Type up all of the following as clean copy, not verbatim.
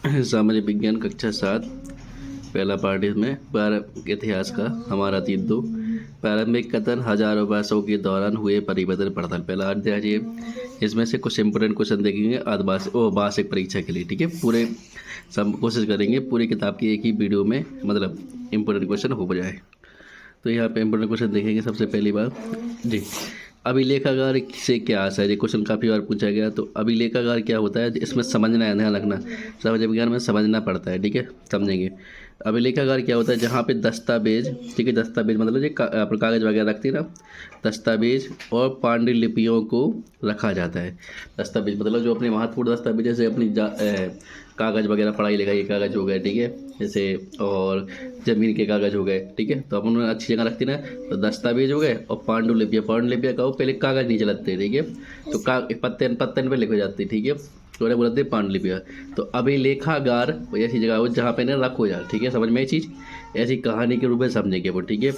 सामाजिक विज्ञान कक्षा 7 पहला पार्ट इसमें प्रारंभिक इतिहास का हमारा अतीत 2 प्रारंभिक कथन हजारों वर्षों के दौरान हुए परिवर्तन पड़ताल पहला अध्याय ये इसमें से कुछ इंपोर्टेंट क्वेश्चन देखेंगे वार्षिक परीक्षा के लिए। ठीक है, पूरे सब कोशिश करेंगे पूरी किताब की एक ही वीडियो में मतलब इंपोर्टेंट क्वेश्चन हो जाए। तो यहाँ पे इंपोर्टेंट क्वेश्चन देखेंगे। सबसे पहली बात जी, अभिलेखागार से क्या आशा है। ये क्वेश्चन काफ़ी बार पूछा गया। तो अभिलेखागार क्या होता है, इसमें समझना है, ध्यान रखना, सामाजिक विज्ञान में समझना पड़ता है। ठीक है, समझेंगे। अभिलेखागार क्या होता है, जहाँ पे दस्तावेज, ठीक है, दस्तावेज मतलब ये कागज़ वगैरह रखती है ना, दस्तावेज और पांडुलिपियों को रखा जाता है। दस्तावेज मतलब जो अपने महत्वपूर्ण दस्तावेज, जैसे अपनी कागज़ वगैरह, पढ़ाई लिखाई के कागज़ हो गए, ठीक है, जैसे और ज़मीन के कागज़ हो गए, ठीक है, तो अपन उन्हें अच्छी जगह रखती ना। तो दस्तावेज हो गए और पांडुलिपियाँ का वो पहले कागज़ नहीं चलाते, ठीक है, तो पत्तन पे लिखे जाते, ठीक है, तो उन्हें बोलते हैं पांडुलिपियाँ। तो अभिलेखागार ऐसी जगह हो जहाँ पे इन्हें रखो जाए। ठीक है, समझ में ये चीज़, ऐसी कहानी के रूप में समझेंगे वो। ठीक है,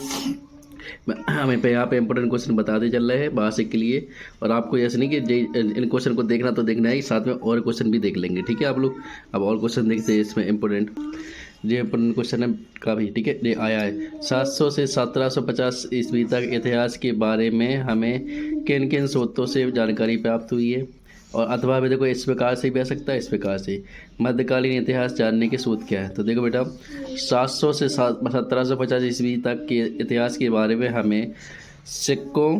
हमें पे यहाँ पे इंपोर्टेंट क्वेश्चन बताते चल रहे हैं वार्षिक के लिए। और आपको ऐसे नहीं कि इन क्वेश्चन को देखना तो देखना है, साथ में और क्वेश्चन भी देख लेंगे। ठीक है, आप लोग अब और क्वेश्चन देखते हैं इसमें इंपोर्टेंट। ये इंपोर्टेंट क्वेश्चन है काफ़ी। ठीक है, ये आया है 700 से 1750 ईस्वी तक इतिहास के बारे में हमें किन किन स्रोतों से जानकारी प्राप्त हुई है। और अथवा भी देखो इस प्रकार से भी आ सकता है, इस प्रकार से मध्यकालीन इतिहास जानने के स्रोत क्या है। तो देखो बेटा, 700 से 1750 ईस्वी तक के इतिहास के बारे में हमें सिक्कों,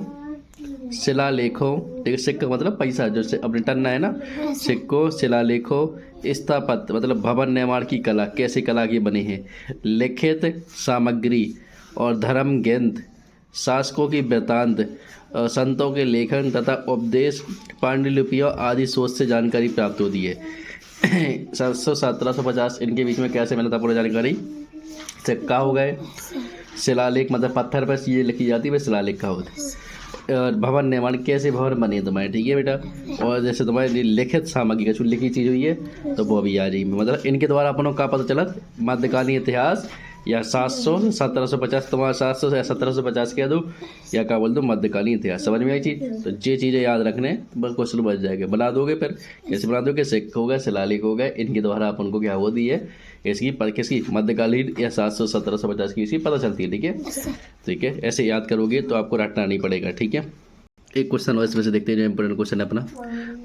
शिलालेखों, ठीक है, सिक्का मतलब पैसा जो से अपने टन्ना है ना, सिक्कों, शिलालेखों, स्थापत्य मतलब भवन निर्माण की कला, कैसे कला की बने हैं, लिखित सामग्री और धर्म ग्रंथ, शासकों की वृत्तांत, संतों के लेखन तथा उपदेश, पांडुलिपियों आदि स्रोत से जानकारी प्राप्त होती है। 700 1750 इनके बीच में कैसे मिला था पूरी जानकारी। सिक्का हो गए, शिलालेख मतलब पत्थर पर चीज़ें लिखी जाती है, वह शिलालेख का होता है। और भवन निर्माण, कैसे भवन बने तुम्हारे, ठीक है बेटा। और जैसे तुम्हारी लिखित सामग्री का लिखी चीज़ हुई है तो वो भी आ रही है। मतलब इनके द्वारा अपनों का पता चला मध्यकालीन इतिहास या 700 से 1750, तुम्हारा 700 से 1750 कह दो या क्या बोल दो मध्यकालीन इतिहास। समझ में आई चीज़। तो ये चीज़ें याद रखने बस क्वेश्चन बच जाएगा। बना दोगे फिर कैसे बना दोगे, सिक्के हो गए, शिलालेख हो गए, इनके द्वारा अपन को क्या होती है इसकी किसकी मध्यकालीन या 700 1750 की इसकी पता चलती है। ठीक है, ठीक है, ऐसे याद करोगे तो आपको रटना नहीं पड़ेगा। ठीक है, एक क्वेश्चन और इसमें से देखते हैं जो इंपोर्टेंट क्वेश्चन है अपना।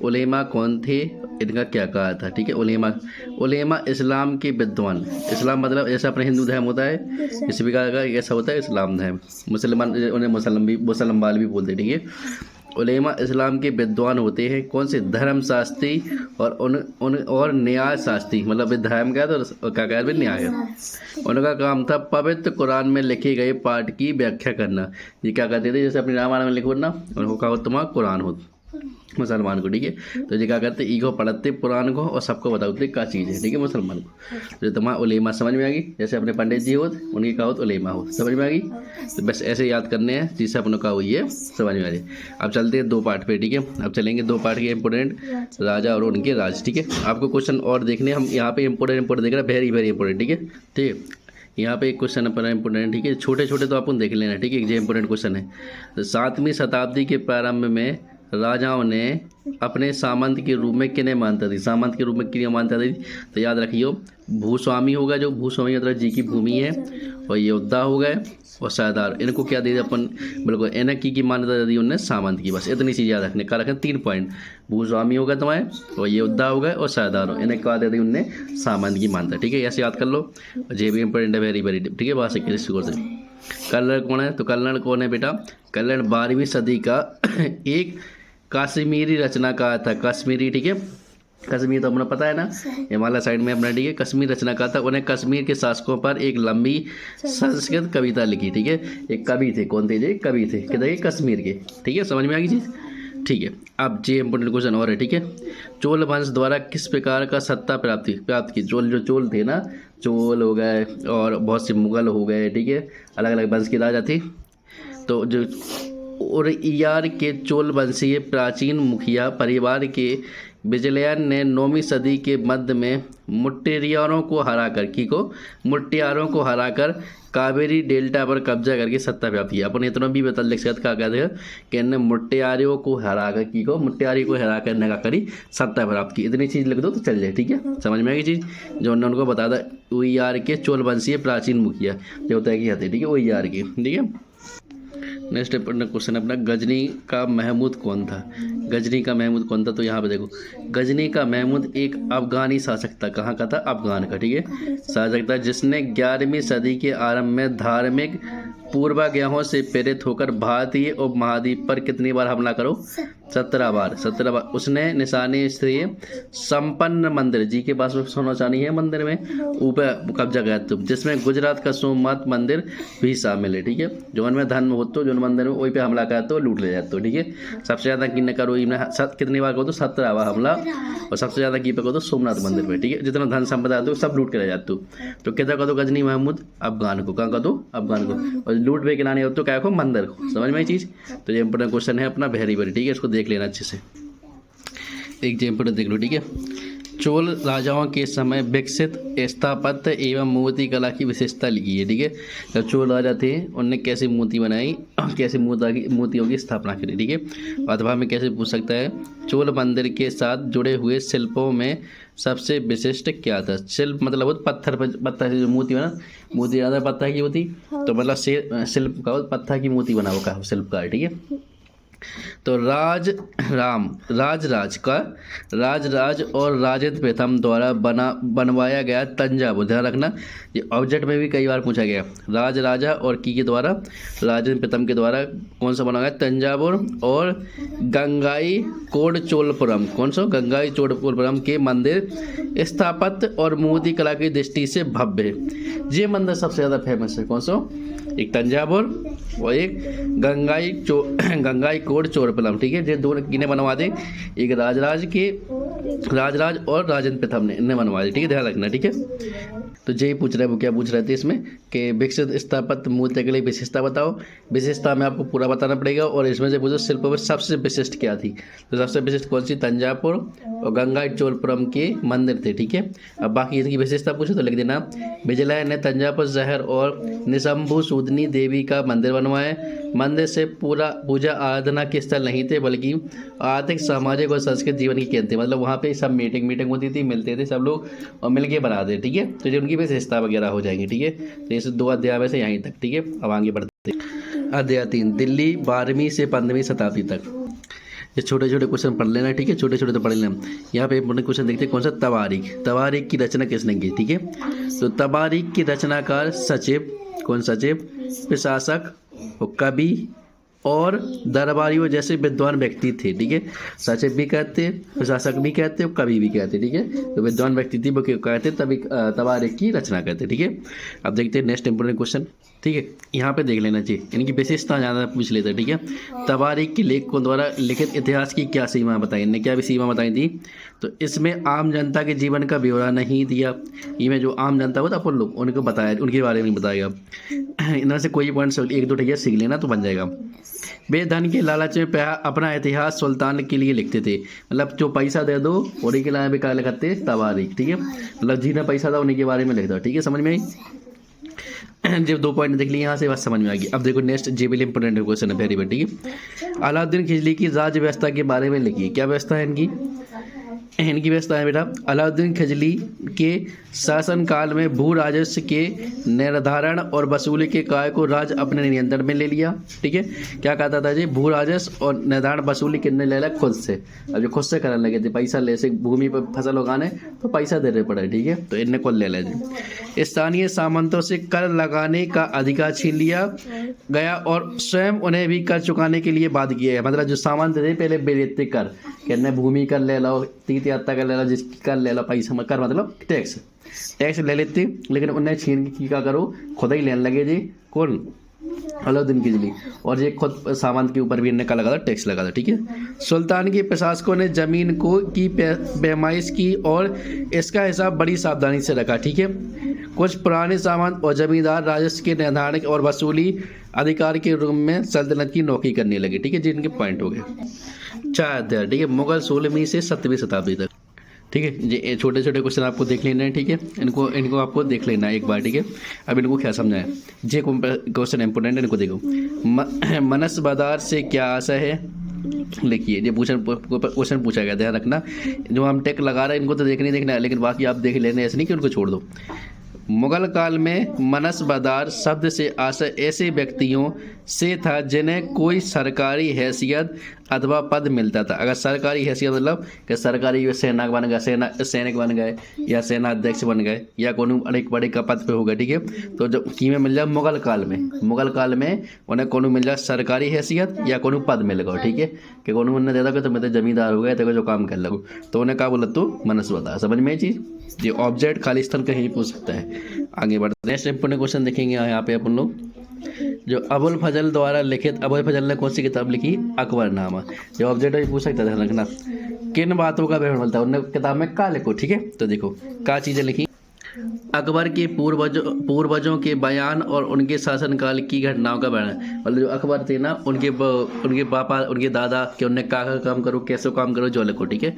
उलेमा कौन थे, इनका क्या कहा था। ठीक है, उलेमा इस्लाम के विद्वान। इस्लाम मतलब जैसा अपने हिंदू धर्म होता है, इसी प्रकार का ऐसा होता है इस्लाम धर्म। मुसलमान उन्हें मुसलमान वाले भी बोलते हैं। ठीक है, उलेमा इस्लाम के विद्वान होते हैं। कौन से, धर्म शास्त्री और न्याय शास्त्री। मतलब धर्म का तो क्या कहते हैं, न्याय। उनका काम था पवित्र कुरान में लिखे गए पाठ की व्याख्या करना। ये क्या करते थे, जैसे अपनी रामायण में लिखो ना, उनको कहा तुम्हारा कुरान हो मुसलमान को। ठीक है, तो ये क्या करते, ईगो पढ़ते कुरान को और सबको बताते क्या चीज़ है। ठीक है, मुसलमान को। तो तुम्हारा उलेमा समझ में आ गई, जैसे अपने पंडित जी हो उनकी कहा तो उलेमा हो, समझ में आ गई। तो बस ऐसे याद करने हैं जिससे अपनों का हुई है समझ में आ जाए। अब चलते हैं 2 पार्ट पे। ठीक है, अब चलेंगे 2 पार्ट के इंपोर्टेंट राजा और उनके राज। ठीक है, आपको क्वेश्चन और देखने, हम यहाँ पे इंपोर्टेंट देख रहे हैं, वेरी वेरी इंपोर्टेंट। ठीक है, ठीक है, यहाँ पे एक क्वेश्चन अपना इंपोर्टेंट। ठीक है, छोटे छोटे तो अपन देख लेना। ठीक है, ये इंपोर्टेंट क्वेश्चन है। तो 7वीं शताब्दी के प्रारंभ में राजाओं ने अपने सामंत के रूप में किन्हें मानता थी, सामंत के रूप में किन्हें मानता थी। तो याद रखियो, भूस्वामी होगा, जो भूस्वामी मतलब जी की भूमि है, और योद्धा हो गए और सरदार। इनको क्या दे दिया अपन, बिल्कुल इन्हें की मान्यता दे दी उनने, सामंत की। बस इतनी चीज़ याद रखने का, रखें 3 पॉइंट। भूस्वामी होगा तुम्हारे, और योद्धा हो गए और सरदार हो, इन्हें क्या दे दी उनने, सामंत की मान्यता। ठीक है, ऐसे याद कर लो। ये भी इंपॉर्टेंट है, वेरी वेरी। ठीक है, बात से कल्लड़ कौन है, तो कल्लड़ कौन है बेटा, कल्लड़ 12वीं सदी का एक कश्मीरी रचनाकार था। कश्मीरी, ठीक है, कश्मीर तो अपना पता है ना, हिमालय साइड में अपना। ठीक है, कश्मीर रचनाकार था। उन्हें कश्मीर के शासकों पर एक लंबी संस्कृत कविता लिखी। ठीक है, एक कवि थे। कौन थे, ये कवि थे, कहते हैं कश्मीर के। ठीक है, समझ में आ गई चीज़। ठीक है, अब ये इंपोर्टेंट क्वेश्चन और है। ठीक है, चोल वंश द्वारा किस प्रकार का सत्ता प्राप्त की। चोल थे ना, चोल हो गए और बहुत से मुगल हो गए। ठीक है, अलग अलग वंश के राजा थे। तो जो उड़ियार के चोल वंशीय प्राचीन मुखिया परिवार के बिजलियान ने 9वीं सदी के मध्य में मुट्टेरियारों को हराकर कावेरी डेल्टा पर कब्जा करके सत्ता प्राप्त किया। अपन इतना भी बता लिख सकते क्या कहते हैं कि इन्हें मुट्टेरियों को हरा कर ने करी सत्ता प्राप्त की। इतनी चीज़ लिख दो तो चल जाए, ठीक है, समझ में आएगी चीज़। जो उन्होंने उनको बता था उइयार के चोल वंशीय प्राचीन मुखिया जो तय किए थे, ठीक है, उइयार के, ठीक है। नेक्स्ट क्वेश्चन अपना, गजनी का महमूद कौन था? तो यहाँ पे देखो, गजनी का महमूद एक अफगानी शासक था। कहाँ का था? अफगान का, ठीक है, शासक था, जिसने 11वीं सदी के आरंभ में धार्मिक पूर्वाग्रहों से प्रेरित होकर भारतीय उपमहाद्वीप पर कितनी बार हमला करो? 17 बार। उसने निशानी स्त्रीय संपन्न मंदिर जी के पास सोना चांदी है मंदिर में ऊपर कब्जा किया, जिसमें गुजरात का सोमनाथ मंदिर भी शामिल है, ठीक है। जो उनमें धन हो तो जो मंदिर में वही पे हमला करते हो, लूट ले जाते हो, ठीक है। सबसे ज़्यादा की करो कितनी बार कहो तो 17 बार हमला, और सबसे ज़्यादा की पे कहो तो सोमनाथ मंदिर पे, ठीक है। जितना धन संपदा आते हो सब लूट के ले जाते हो। तो कितना कहो गजनी महमूद? अफगान को। कहाँ कहो? अफगान को। और लूट पे गिराने हो तो क्या को? मंदिर को। समझ में ये चीज़? तो ये इंपोर्टेंट क्वेश्चन है अपना, वेरी वेरी, ठीक है, इसको देख लेना अच्छे से। एक इंपोर्टेंट देख लो, ठीक है। चोल राजाओं के समय विकसित स्थापत्य एवं मूर्ति कला की विशेषता लिखी है, ठीक है। जब चोल राजा थे उनने कैसी मूर्ति बनाई, कैसे मूर्तियों की स्थापना करी, ठीक है। अथवा में कैसे पूछ सकता है, चोल मंदिर के साथ जुड़े हुए शिल्पों में सबसे विशिष्ट क्या था? शिल्प मतलब पत्थर से जो मूर्ति बना, मूर्ति ज़्यादा पत्थर की होती, तो मतलब शिल्प का पत्थर की मूर्ति बना हुआ शिल्पकार, ठीक है। तो राजराज और राजेंद्र प्रथम द्वारा बनवाया गया तंजावुर, ध्यान रखना ये ऑब्जेक्ट में भी कई बार पूछा गया। राजा और की के द्वारा, राजेंद्र प्रथम के द्वारा कौन सा बना गया? तंजावुर और गंगाई कोड चोलपुरम। कौन सा? गंगाई चोलपुरम के मंदिर स्थापत्य और मूर्ति कला की दृष्टि से भव्य है। ये मंदिर सबसे ज़्यादा फेमस है। कौन सा? एक तंजावुर और एक गंगाई कोड चोलपुरम, ठीक है। ये दो किने बनवा दे? एक राजराज और राजेंद्र प्रथम ने इन्हें बनवा दी, ठीक है, ध्यान रखना, ठीक है। तो यही पूछ रहा है, वो क्या पूछ रहे थे इसमें कि विकसित स्थापत्य मूर्ति के लिए विशेषता बताओ। विशेषता में आपको पूरा बताना पड़ेगा, और इसमें से पूछो शिल्प में सबसे विशिष्ट क्या थी, तो सबसे विशिष्ट कौन सी? तंजावुर और गंगाई चोलपुरम के मंदिर थे, ठीक है। अब बाकी इनकी विशेषता पूछो तो लिख देना, विजयलाल ने तंजावुर शहर और निशंभु सूदनी देवी का मंदिर बनवाए। मंदिर से पूरा पूजा आराधना के स्थल नहीं थे, बल्कि आर्थिक, सामाजिक और सांस्कृतिक जीवन के केंद्र थे। मतलब वहाँ पे सब मीटिंग होती थी, मिलते थे सब लोग और मिलके बनाते, ठीक है। तो जो उनकी विशेषता वगैरह हो जाएंगी, ठीक है। तो इस 2 अध्याय में से यहीं तक, ठीक है। अब आगे बढ़ते हैं। अध्याय 3, दिल्ली 12वीं से 15वीं शताब्दी तक। ये छोटे छोटे क्वेश्चन पढ़ लेना, ठीक है, छोटे छोटे तो पढ़ लेना। यहाँ पे इंपोर्टेंट क्वेश्चन देखते हैं, कौन सा? तवारीख की रचना किसने की, ठीक है। तो तवारीख की रचनाकार सचिव, कौन? सचिव, प्रशासक, कवि और दरबारियों जैसे विद्वान व्यक्ति थे, ठीक है। सचिव भी कहते हैं, प्रशासक भी कहते हैं, कवि भी कहते हैं, ठीक है। तो विद्वान व्यक्ति थी वो कहते हैं, तभी तवारीख की रचना करते हैं, ठीक है। अब देखते हैं नेक्स्ट इंपोर्टेंट क्वेश्चन, ठीक है। यहाँ पे देख लेना चाहिए, इनकी विशेषता ज़्यादा पूछ लेते हैं, ठीक है। तवारीख के लेखकों द्वारा लिखित इतिहास की क्या सीमा बताई, इनने क्या भी सीमा बताई थी? तो इसमें आम जनता के जीवन का ब्यौरा नहीं दिया, इनमें जो आम जनता होता अपन लोग उनको बताया, उनके बारे में बताया। इनमें से कोई पॉइंट 1-2 ठीक सीख लेना तो बन जाएगा। वे धन के लालच में अपना इतिहास सुल्तान के लिए लिखते थे, मतलब जो पैसा दे दो उन्हीं के लिए भी क्या लिखते? तवारीख, ठीक है। मतलब जिन्हें पैसा था उन्हीं के बारे में लिख दो, ठीक है, समझ में आई? जब 2 पॉइंट देख लिए यहाँ से, बस समझ में आ गई। अब देखो नेक्स्ट जे भी इंपोर्टेंट क्वेश्चन है, वेरी वेरी, ठीक है। अलाउद्दीन खिलजी की राज्य व्यवस्था के बारे में लिखिए। क्या व्यवस्था है इनकी? व्यवस्था है बेटा, अलाउद्दीन खिलजी के शासनकाल में भू राजस्व के निर्धारण और वसूली के कार्य को राज्य अपने नियंत्रण में ले लिया, ठीक है। क्या कहता था जी? भू राजस्व और निर्धारण वसूली कितने ले लिया? खुद से। अब जो खुद से करने लगे थे, पैसा ले से भूमि पर फसल उगाने तो पैसा देने पड़े, ठीक है। तो इनने खुद ले लिया। स्थानीय सामंतों से कर लगाने का अधिकार छीन लिया गया और स्वयं उन्हें भी कर चुकाने के लिए बाध्य किया। मतलब जो सामंत थे पहले बेरेते कर, कहने भूमि कर ले लो, तीत यात्रा कर ले लो, जिसकी कर ले लो, पैसा कर मतलब टैक्स ले लेते, लेकिन उन्हें छीन की क्या करो? खुद ही लेने लगे जी। कौन? अलाउद्दीन खिलजी। और ये खुद सामंत के ऊपर भी इन्हें क्या लगा था? टैक्स लगा था, ठीक है। सुल्तान के प्रशासकों ने जमीन की पैमाइश की और इसका हिसाब बड़ी सावधानी से रखा, ठीक है। कुछ पुराने सामंत और जमींदार राजस्व के निर्धारण और वसूली अधिकार के रूप में सल्तनत की नौकरी करने लगे, ठीक है। जिनके पॉइंट हो गए। 4 अध्याय, ठीक है, मुगल 16वीं से 7वीं शताब्दी तक, ठीक है। ये छोटे छोटे क्वेश्चन आपको देख लेना है, ठीक है, इनको आपको देख लेना है एक बार, ठीक है। अब इनको क्या समझना है, ये क्वेश्चन इंपोर्टेंट है, इनको देखो। मनस बाजार से क्या आशा है, लिखिए। ये क्वेश्चन पूछा गया, ध्यान रखना। जो हम टेक लगा रहे हैं इनको तो देखना ही देखना है, लेकिन बाकी आप देख लेना, ऐसे नहीं कि उनको छोड़ दो। मुगल काल में मनसबदार शब्द से आशय ऐसे व्यक्तियों से था जिन्हें कोई सरकारी हैसियत अथवा पद मिलता था। अगर सरकारी हैसियत मतलब कि सरकारी सेना बन गए, सैनिक बन गए, या सेना अध्यक्ष बन गए, या कोनो बड़े का पद पे हो गए, ठीक है। तो जब किमें मिल जाए मुगल काल में उन्हें कोनो मिल जाए सरकारी हैसियत या कोनो पद मिल गए, ठीक है, कि कोनो उन्हें दे दो तो मैं तो जमींदार हो गया, तो जो काम कर लगो, तो उन्हें क्या बोला, तो मनसबदार। समझ में ये चीज़, ये ऑब्जेक्ट खाली स्थल कहीं पूछ सकता है। आगे बढ़ते हैं, नेक्स्ट इंपोर्टेंट क्वेश्चन देखेंगे यहाँ पे अपन लोग। जो अबुल फजल द्वारा लिखित, अबुल फजल ने कौन सी किताब लिखी, अकबरनामा। जो ऑब्जेक्ट है पूछ सकता है, ध्यान रखना। किन बातों का विवरण मिलता है उन्होंने किताब में, क्या लिखो, ठीक है। तो देखो क्या चीज़ें लिखी, अकबर के पूर्वजों के बयान और उनके शासनकाल की घटनाओं का बयान। मतलब जो अकबर थे ना, उनके पापा, उनके दादा के उनने क्या काम करो, कैसे काम करो, जो लिखो, ठीक है।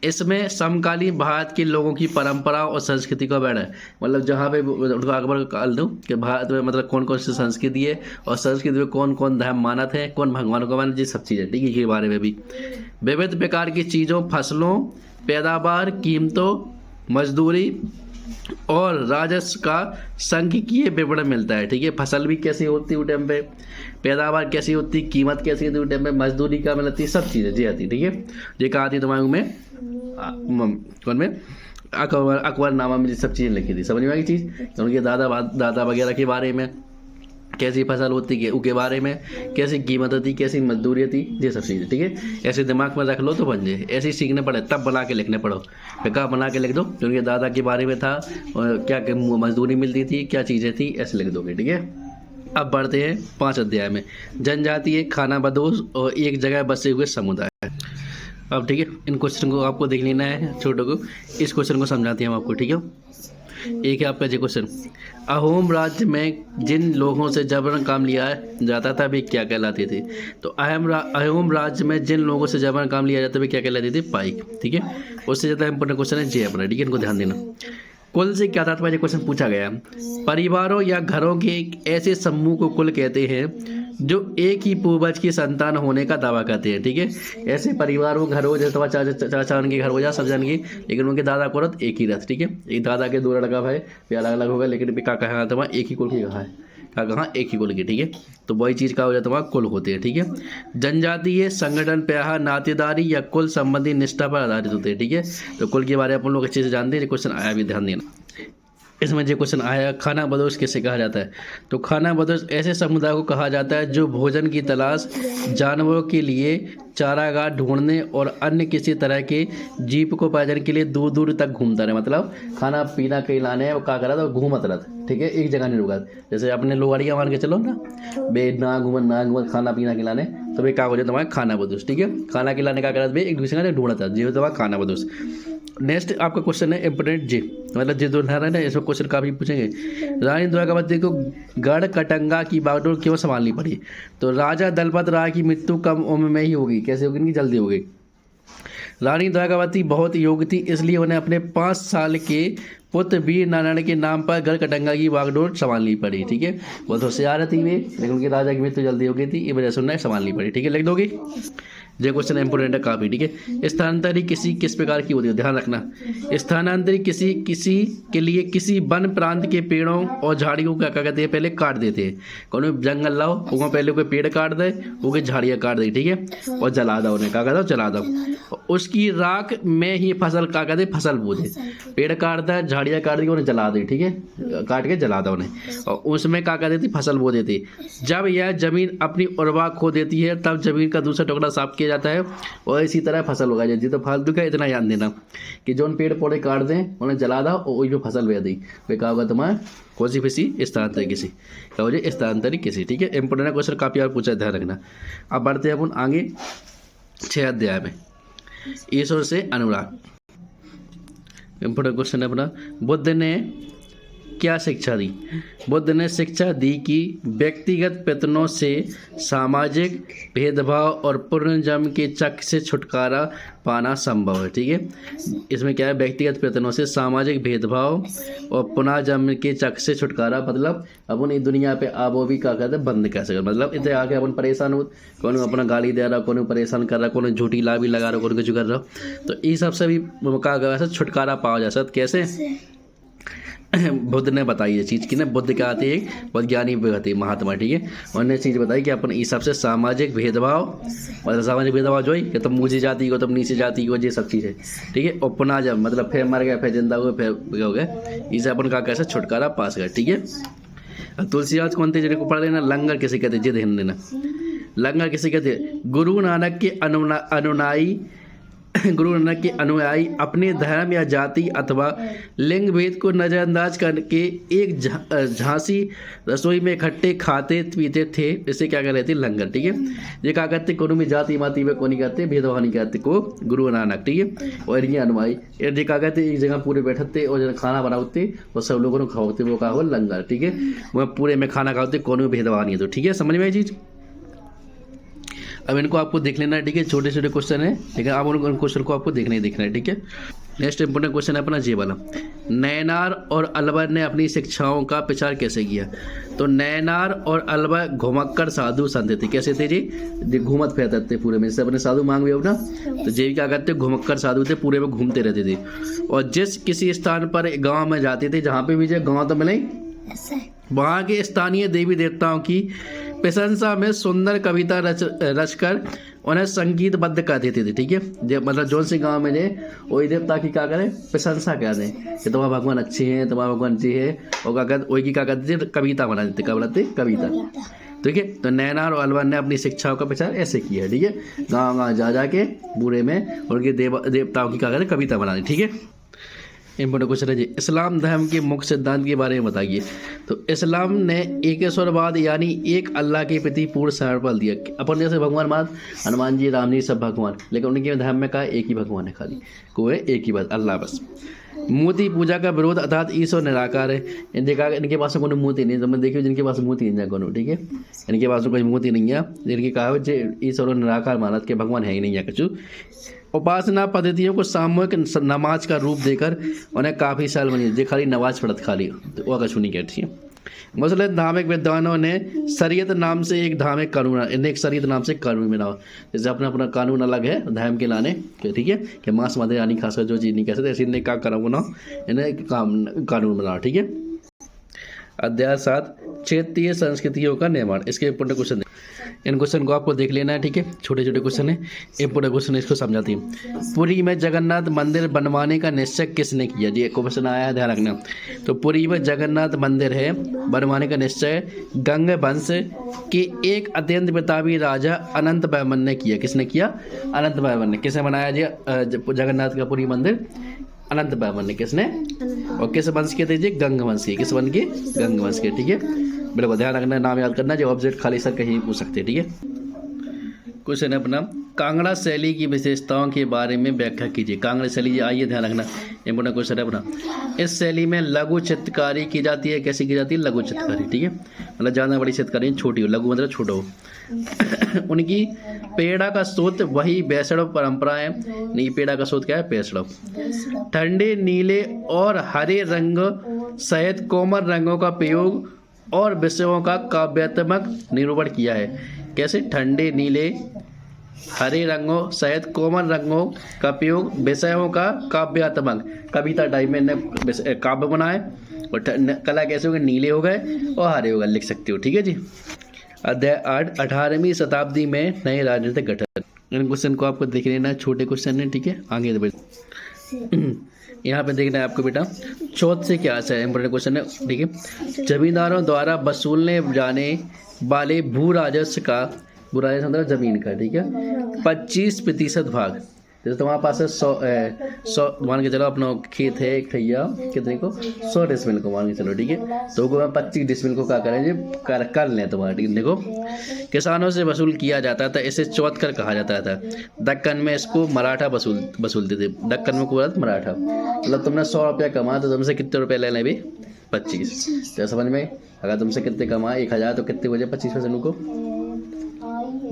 इसमें समकालीन भारत के लोगों की परंपराओं और संस्कृति का वर्णन है। मतलब जहाँ पे उनको अकबर काल दो कि भारत में मतलब कौन कौन सी संस्कृति है, और संस्कृति में कौन कौन धर्म मानत है, कौन भगवान को मानत, ये सब चीज़ें, ठीक है। के बारे में भी विविध प्रकार की चीज़ों, फसलों, पैदावार, कीमतों, मजदूरी और राजस्व का सांख्यिकीय विवरण मिलता है, ठीक है। फसल भी कैसी होती है उस टाइम पे, पैदावार कैसी होती, कीमत कैसी होती उस टाइम पे, मजदूरी का मिलती है, सब चीज़ें जी आती है, ठीक है। ये कहा आती तुम्हारे में कौन में, अकबरनामा में सब चीज़ें लिखी थी। समझ में आई चीज़, उनके दादा वगैरह के बारे में, कैसी फसल होती है उसके बारे में, कैसी कीमत होती, कैसी मजदूरी होती, ये सब चीज़ें, ठीक है। ऐसे दिमाग में रख लो तो बन जाए, ऐसे ही सीखने पड़े, तब बना के लिखने पड़ो। क्या बना के लिख दो, उनके दादा के बारे में था, और क्या मजदूरी मिलती थी, क्या चीज़ें थी, ऐसे लिख दोगे, ठीक है। अब बढ़ते हैं 5 अध्याय में। जनजातीय, खाना बदोश और एक जगह बसे हुए समुदाय। अब ठीक है, इन क्वेश्चन को आपको देख लेना है, छोटों को। इस क्वेश्चन को समझाते हैं हम आपको, ठीक है। एक है आपका जो क्वेश्चन, अहोम राज्य में जिन लोगों से जबरन काम लिया जाता था वे क्या कहलाते थे। तो अहोम राज्य में जिन लोगों से जबरन काम लिया जाता वे क्या कहलाते थे, पाइक, ठीक है। उससे ज़्यादा इंपोर्टेंट क्वेश्चन है जे अपना, ठीक है, इनको ध्यान देना। कुल से क्या तात्पर्य, क्वेश्चन पूछा गया। परिवारों या घरों के एक ऐसे समूह को कुल कहते हैं जो एक ही पूर्वज की संतान होने का दावा करते हैं, ठीक है। ऐसे परिवार हो, घर हो, जैसे तुम्हारे चाचा उनके घर हो जा, सब जन की, लेकिन उनके दादा को रथ एक ही रथ, ठीक है। एक दादा के 2 लड़का भाई वे अलग अलग हो गए, लेकिन का कहा तुम्हारा एक ही कुल की कहा है, कहाँ एक ही कुल की, ठीक है। तो वही चीज़ का हो जाता है, कुल होते हैं, ठीक है। जनजातीय संगठन प्रायः नातेदारी या कुल संबंधी निष्ठा पर आधारित होते हैं, ठीक है। तो कुल के बारे में अपन लोग अच्छे से जानते हैं, क्वेश्चन आया भी, ध्यान देना। इसमें जो क्वेश्चन आया, खाना बदोश किसे कहा जाता है। तो खाना बदोश ऐसे समुदाय को कहा जाता है जो भोजन की तलाश, जानवरों के लिए चारागाह ढूंढने और अन्य किसी तरह के जीव को पाने के लिए दूर दूर तक घूमता रहे। मतलब खाना पीना कहीं लाने वो क्या करा था, घूमत रहा, ठीक है, एक जगह नहीं रुका। जैसे अपने लोहड़िया मान के चलो ना, बे ना घूमत खाना पीना खिलाने, तो वे क्या हो जाता तुम्हारा खाना बदोश, ठीक है। खाना खिलाने का करा, एक दूसरे का ढूंढता, जी होता खाना बदोश। नेक्स्ट आपका क्वेश्चन है इंपोर्टेंट जी, मतलब जी दोनों है ना, इसमें क्वेश्चन काफी पूछेंगे। रानी दुर्गावती को गढ़ कटंगा की बागडोर क्यों संभालनी पड़ी। तो राजा दलपत राय की मृत्यु कम उम्र में ही होगी, कैसे होगी, इनकी जल्दी होगी। रानी दुर्गावती बहुत योग्य थी, इसलिए उन्हें अपने 5 साल के पुत्र वीर नारायण के नाम पर गढ़ कटंगा की बागडोर संभालनी पड़ी, ठीक है। बहुत होशियार थी वे, लेकिन उनके राजा की मृत्यु जल्दी हो गई थी, इस वजह से उन्हें संभालनी पड़ी, ठीक है। लिख दोगे, ये क्वेश्चन इंपोर्टेंट है काफी, ठीक है। स्थानांतरित किसी किस प्रकार की होती है, ध्यान रखना। स्थानांतरित किसी के लिए किसी वन प्रांत के पेड़ों और झाड़ियों का क्या कहते हैं, पहले काट देते हैं। कौन जंगल लाओ, वो पहले कोई पेड़ काट दे, वो झाड़ियाँ काट दे, ठीक है, और जला दो उन्हें, क्या कहता जला दो। उसकी राख में ही फसल क्या कहते, फसल बो दे। पेड़ काट दे, झाड़ियाँ काट दी, उन्हें जला दे, ठीक है, काट के जला दो उन्हें, और उसमें क्या कर देती, फसल बो देती। जब यह जमीन अपनी उर्वरता खो देती है तब जमीन का दूसरा टुकड़ा साफ किया जाता है और इसी तरह फसल उगाई जाती है। तो फालतू का इतना याद देना कि जो पेड़ पौधे काट दें उन्हें जला दो और वही पे फसल बो दी, वे क्या होगा तुम्हारा, कौन सी किसी स्थानांतरित किसी, क्या हो जाए, स्थानांतरित किसी, ठीक है। इंपोर्टेंट क्वेश्चन काफी और पूछा, ध्यान रखना। अब बढ़ते हैं अपन आगे 6 अध्याय में, ईश्वर से अनुराग। इंपोर्टेंट क्वेश्चन है अपना। बुद्ध ने क्या शिक्षा दी? बुद्ध ने शिक्षा दी कि व्यक्तिगत प्रयत्नों से सामाजिक भेदभाव और पुनर्जन्म के चक्र से छुटकारा पाना संभव है। ठीक है, इसमें क्या है, व्यक्तिगत प्रयत्नों से सामाजिक भेदभाव और पुनर्जन्म के चक्र से छुटकारा, मतलब अपन इस दुनिया पे आबो भी क्या कहते हैं, बंद कैसे कर, मतलब इतने आके अपन परेशान हो, कौन अपना गाली दे रहा, कौन परेशान कर रहा, कौन झूठी ला भी लगा रहा, कौन कुछ कर रहा, तो इस सबसे भी क्या छुटकारा पाया जा सकता। कैसे? बुद्ध ने बताई ये चीज़ कि ना, बुद्ध क्या आती है, बहुत ज्ञानी व्यक्ति महात्मा, ठीक है, उन्होंने चीज़ बताई कि अपन इस सबसे सामाजिक भेदभाव, मतलब सामाजिक भेदभाव जो है कि तुम ऊँची जाति को, तुम नीचे जाति को, ये सब चीज़ें, ठीक है, और पुनः जब मतलब फिर मर गया, फिर जिंदा हुए, फिर हो गए, इसे अपन का कैसे छुटकारा पास गया। ठीक है, तुलसीदास कौन थे जिनको पढ़ लेना, लंगर किसे कहते, जे ध्यान देना, लंगर किसे कहते, गुरु नानक के अनुनायी, गुरु नानक के अनुयायी अपने धर्म या जाति अथवा लिंग भेद को नज़रअंदाज करके एक झांसी रसोई में इकट्ठे खाते पीते थे, इसे क्या कहते थे, लंगर। ठीक है, ये क्या करते, कोनो में जाति माति में को नहीं करते, भेदभाव नहीं करते को गुरु नानक, ठीक है, और ये अनुयायी ये क्या कहते, एक जगह पूरे बैठते और जब खाना बनाते और सब लोगों को खाते, वो कहा हो लंगर। ठीक है, वह पूरे में खाना खाते, कोनो भेदभाव नहीं है। तो ठीक है, समझ में आई चीज़। अब इनको आपको देख लेना है, ठीक है, छोटे छोटे क्वेश्चन है, ठीक है, आप उन क्वेश्चन को आपको देखना है, ठीक है। नेक्स्ट इंपोर्टेंट क्वेश्चन है अपना ये वाला, नैनार और अलवर ने अपनी शिक्षाओं का प्रचार कैसे किया? तो नैनार और अलवर घुमक्कड़ साधु संत थे। कैसे थे जी? घूमत फिरते थे पूरे में, जैसे अपने साधु मांग भी हो ना, तो ये क्या करते, घुमक्कड़ साधु थे, पूरे में घूमते रहते थे, और जिस किसी स्थान पर गाँव में जाते थे, जहाँ पे भी जो गाँव तो मिले, वहाँ के स्थानीय देवी देवताओं की प्रशंसा में सुंदर कविता रचकर उन्हें संगीतबद्ध कर देते थे। ठीक है, मतलब जो से गांव में जे वही देवता की क्या करें, प्रशंसा कर दें कि तुम्हारे भगवान अच्छे हैं, तुम्हारे भगवान अच्छे है, और क्या कहते, वही की क्या करते थे, कविता बना देते, क्या बनाते, कविता। ठीक है, तो नैनार और अलवर ने अपनी शिक्षाओं का प्रचार ऐसे किया है। ठीक है, गाँव गाँव जा जाके पूरे में उनके देवताओं की क्या करें, कविता बना दी। ठीक है, इम्पोर्टेंट क्वेश्चन है जी, इस्लाम धर्म के मुख्य सिद्धांत के बारे में बताइए। तो इस्लाम ने एकेश्वरवाद यानी एक अल्लाह के प्रति पूर्ण समर्पण दिया। अपन जैसे भगवान मान हनुमान जी, राम जी, सब भगवान, लेकिन उनके धर्म में कहा एक ही भगवान है, खाली को है एक ही बात, अल्लाह बस। मूर्ति पूजा का विरोध, अर्थात ईश्वर निराकार है। इनके पास कोनो मूर्ति नहीं, तो मैं देखिए जिनके पास मूर्ति नहीं है कोनो, ठीक है, इनके पास कोई मूर्ति नहीं है, जिनकी कहा ईश्वर निराकार मानत के भगवान है ही नहीं है कुछ। उपासना पद्धतियों को सामूहिक नमाज का रूप देकर उन्हें काफ़ी साल बनी, जो खाली नमाज पढ़त खाली, तो वो कछु नहीं कहती है। मुस्लिम धार्मिक विद्वानों ने शरीयत नाम से एक धार्मिक कानून, इन्हें एक शरीयत नाम से कानून बनाओ, जैसे अपना अपना कानून अलग है धर्म के लाने, ठीक है, कि मांस मदिरा यानी खासकर जो चीज़ नहीं कह सकते, ऐसे इन्हें क्या कराऊँ ना, इन्हें कानून बनाओ। ठीक है, अध्याय 7 क्षेत्रीय संस्कृतियों का निर्माण, इसके इंपोर्टेंट क्वेश्चन, इन क्वेश्चन को आपको देख लेना है। ठीक है, छोटे छोटे क्वेश्चन है, इंपोर्टेंट क्वेश्चन है, इसको समझाती हूँ। पुरी में जगन्नाथ मंदिर बनवाने का निश्चय किसने किया? जी क्वेश्चन आया है, ध्यान रखना। तो पुरी में जगन्नाथ मंदिर है बनवाने का निश्चय गंग वंश के एक अत्यंत प्रतापी राजा अनंत वर्मन ने किया। किसने किया? अनंत वर्मन ने। किसने बनाया जी जगन्नाथ का पुरी मंदिर? अनंत वर्मन ने। किसने? और किस वंश के थे जी? गंग वंश के। किस वंश के? गंग वंश के। ठीक है, बिल्कुल ध्यान रखना, नाम याद करना, जो ऑब्जेक्ट खाली सर कहीं पूछ सकते हैं। ठीक है, क्वेश्चन है अपना, कांगड़ा शैली की विशेषताओं के बारे में व्याख्या कीजिए। कांगड़ा शैली, आइए ध्यान रखना, इंपोर्टेंट क्वेश्चन है अपना। इस शैली में लघु चित्रकारी की जाती है। कैसी की जाती है? लघु चित्रकारी। ठीक है, मतलब ज़्यादा बड़ी चित्रकारी छोटी हो, लघु मतलब छोटा हो। उनकी पेड़ा का स्रोत वही वैष्णव परंपरा है। नहीं, पेड़ा का स्रोत क्या है? वैष्णव। ठंडे नीले और हरे रंग सहित कोमल रंगों का प्रयोग और विषयों का काव्यात्मक निरूपण किया है। कैसे? ठंडे नीले हरे रंगों सहित कोमल रंगों का प्रयोग, विषयों का काव्यात्मक, कविता टाइप में काव्य बनाए। और कला कैसे हो गए? नीले हो गए और हरे हो गए, लिख सकते हो। ठीक है जी। अध्याय 8 18वीं शताब्दी में नए राजनीतिक गठन। इन क्वेश्चन को आपको देख लेना, छोटे क्वेश्चन है। ठीक है, आगे यहाँ पे देखना है आपको बेटा, चौथ से क्या है, इंपोर्टेंट क्वेश्चन है। ठीक है, जमींदारों द्वारा वसूलने जाने वाले भू राजस्व का, भू राजस्व मतलब जमीन का, ठीक है, 25% भाग जैसे तुम्हारे पास है 100 मान के चलो अपना खेत है एक ठैया कितने को 100 डिसमिल को मान के चलो, ठीक है। तो को 25 डिसमिल को क्या करेंगे कर लें तुम्हारा, ठीक है। देखो किसानों से वसूल किया जाता था, इसे चौथकर कहा जाता था। दक्कन में इसको मराठा वसूलते थे, दक्कन में को मराठा। मतलब तुमने 100 रुपया कमा तो तुमसे कितने रुपये ले लें भी 25। तो समझ में, अगर तुमसे कितने कमाए 1000 तो कितने बजे 25% को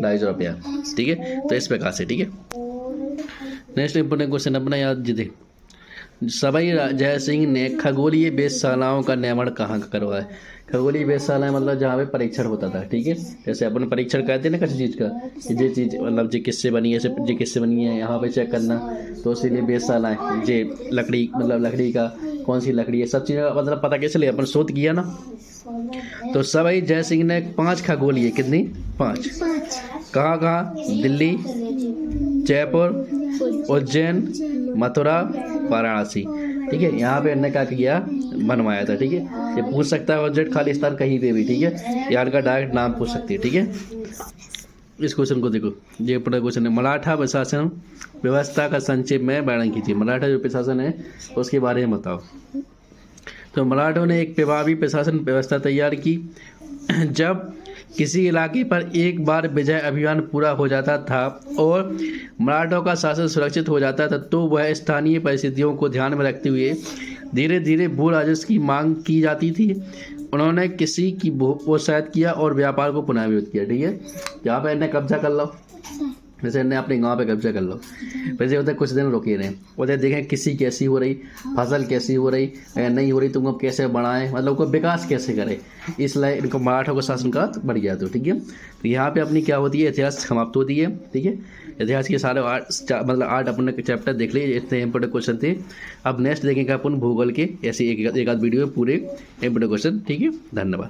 250 रुपया, ठीक है। तो इस प्रकार से, ठीक है। नेक्स्ट इंपोर्टेंट क्वेश्चन अपना याद जीते। सवाई जय सिंह ने खगोलीय वेधशालाओं का निर्माण कहाँ करवाया। खगोलीय वेधशाला मतलब जहाँ पे परीक्षण होता था, ठीक है। जैसे अपन परीक्षण करते हैं ना किसी चीज़ का, ये चीज़ मतलब जी किससे बनी है, जी किससे बनी है, यहाँ पे चेक करना। तो इसीलिए वेधशाला है जे लकड़ी, मतलब लकड़ी का कौन सी लकड़ी है, सब चीज़ मतलब पता कैसे ले, अपन शोध किया ना। तो सवाई जय सिंह ने 5 खगोलीय, कितनी 5, कहाँ दिल्ली, जयपुर, उज्जैन, मथुरा, वाराणसी, ठीक है। यहाँ पे इन्होंने क्या किया बनवाया था, ठीक है। ये पूछ सकता है बजट खाली स्थान कहीं पे भी, ठीक है। यहाँ का डायरेक्ट नाम पूछ सकती है, ठीक है। इस क्वेश्चन को देखो, ये पूरा क्वेश्चन है। मराठा प्रशासन व्यवस्था का संक्षेप में वर्णन कीजिए। मराठा जो प्रशासन है उसके बारे में बताओ। तो मराठों ने एक प्रभावी प्रशासन व्यवस्था तैयार की। जब किसी इलाके पर एक बार विजय अभियान पूरा हो जाता था और मराठों का शासन सुरक्षित हो जाता था, तो वह स्थानीय परिस्थितियों को ध्यान में रखते हुए धीरे धीरे भू राजस्व की मांग की जाती थी। उन्होंने किसी की प्रोत्साहित किया और व्यापार को पुनर्जीवित किया, ठीक है। यहाँ पर इन्हें कब्जा कर लो, जैसे इन्हें अपने गांव पे कब्जा कर लो, वैसे होता है कुछ दिन रुके रहे, उधर देखें किसी कैसी हो रही, फसल कैसी हो रही, अगर नहीं हो रही तुमको कैसे बढ़ाएं, मतलब को विकास कैसे करें। इसलिए इनको मराठों का शासन का बढ़ गया, तो ठीक है। तो यहाँ पे अपनी क्या होती है, इतिहास समाप्त होती है, ठीक है। इतिहास के सारे 8 अपने चैप्टर देख लिए, इतने इंपोर्टेंट क्वेश्चन थे। अब नेक्स्ट देखेंगे अपन भूगोल के ऐसे एक आध वीडियो पूरे इंपोर्टेंट क्वेश्चन, ठीक है। धन्यवाद।